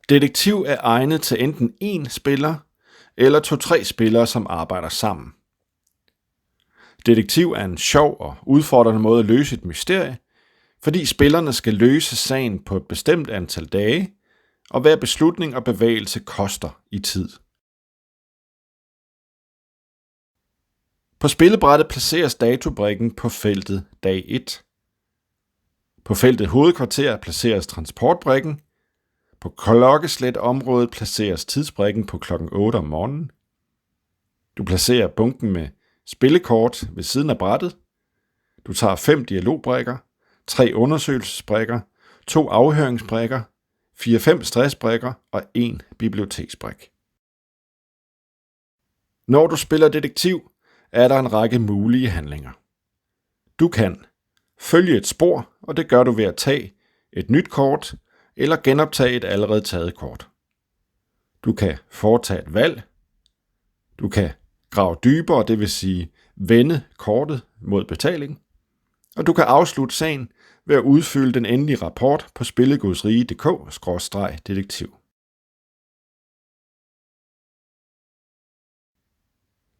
Detektiv er egnet til enten én spiller eller 2-3 spillere, som arbejder sammen. Detektiv er en sjov og udfordrende måde at løse et mysterie, fordi spillerne skal løse sagen på et bestemt antal dage, og hver beslutning og bevægelse koster i tid. På spillebrættet placeres datobrikken på feltet dag 1. På feltet hovedkvarter placeres transportbrikken. På klokkeslæt-området placeres tidsbrikken på klokken 8 om morgenen. Du placerer bunken med spillekort ved siden af brættet. Du tager 5 dialogbrikker, 3 undersøgelsesbrikker, 2 afhøringsbrikker, 4-5 stressbrikker og 1 biblioteksbrik. Når du spiller detektiv, er der en række mulige handlinger. Du kan følge et spor, og det gør du ved at tage et nyt kort eller genoptage et allerede taget kort. Du kan foretage et valg. Du kan grave dybere, det vil sige vende kortet mod betaling. Og du kan afslutte sagen ved at udfylde den endelige rapport på spillegudsrige.dk/detektiv.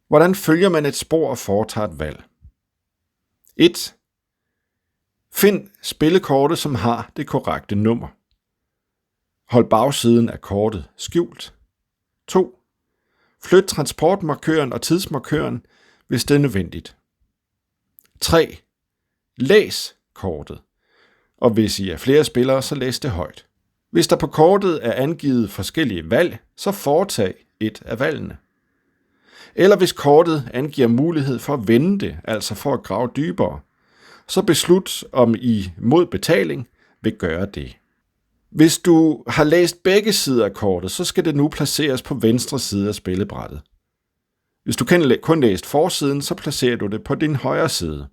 Hvordan følger man et spor og foretager et valg? 1. Find spillekortet, som har det korrekte nummer. Hold bagsiden af kortet skjult. 2. Flyt transportmarkøren og tidsmarkøren, hvis det er nødvendigt. 3. Læs kortet, og hvis I er flere spillere, så læs det højt. Hvis der på kortet er angivet forskellige valg, så foretag et af valgene. Eller hvis kortet angiver mulighed for at vende det, altså for at grave dybere, så beslut, om I mod betaling vil gøre det. Hvis du har læst begge sider af kortet, så skal det nu placeres på venstre side af spillebrættet. Hvis du kun læst forsiden, så placerer du det på din højre side.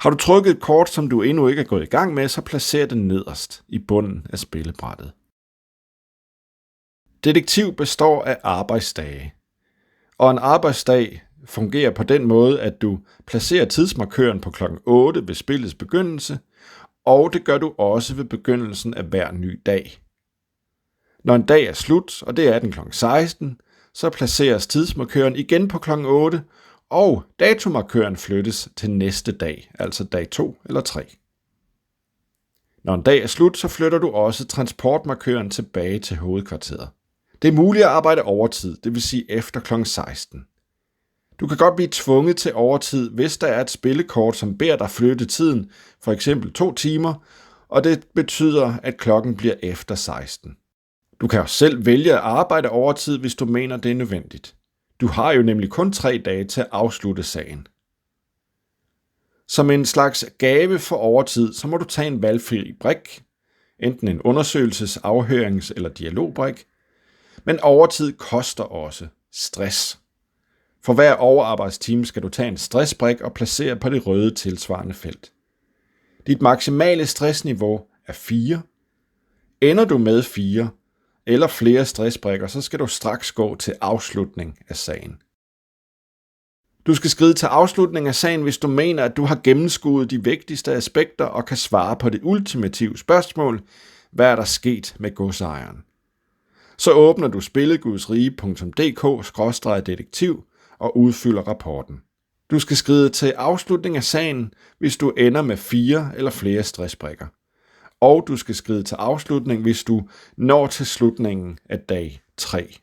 Har du trykket et kort, som du endnu ikke er gået i gang med, så placer det nederst i bunden af spillebrættet. Detektiv består af arbejdsdage, og en arbejdsdag fungerer på den måde, at du placerer tidsmarkøren på klokken 8 ved spillets begyndelse, og det gør du også ved begyndelsen af hver ny dag. Når en dag er slut, og det er den klokken 16, så placeres tidsmarkøren igen på klokken 8, og datomarkøren flyttes til næste dag, altså dag 2 eller 3. Når en dag er slut, så flytter du også transportmarkøren tilbage til hovedkvarteret. Det er muligt at arbejde overtid, det vil sige efter klokken 16. Du kan godt blive tvunget til overtid, hvis der er et spillekort, som beder dig flytte tiden, for eksempel 2 timer, og det betyder, at klokken bliver efter 16. Du kan også selv vælge at arbejde overtid, hvis du mener, det er nødvendigt. Du har jo nemlig kun 3 dage til at afslutte sagen. Som en slags gave for overtid, så må du tage en valgfri brik, enten en undersøgelses-, afhørings- eller dialogbrik, men overtid koster også stress. For hver overarbejdstime skal du tage en stressbrik og placere på det røde tilsvarende felt. Dit maksimale stressniveau er 4. Ender du med 4 eller flere stressbrikker, så skal du straks gå til afslutning af sagen. Du skal skride til afslutning af sagen, hvis du mener, at du har gennemskuet de vigtigste aspekter og kan svare på det ultimative spørgsmål: hvad er der sket med godsejeren? Så åbner du spillegudsrige.dk/detektiv og udfylder rapporten. Du skal skride til afslutning af sagen, hvis du ender med 4 eller flere stressbrikker. Og du skal skride til afslutning, hvis du når til slutningen af dag 3.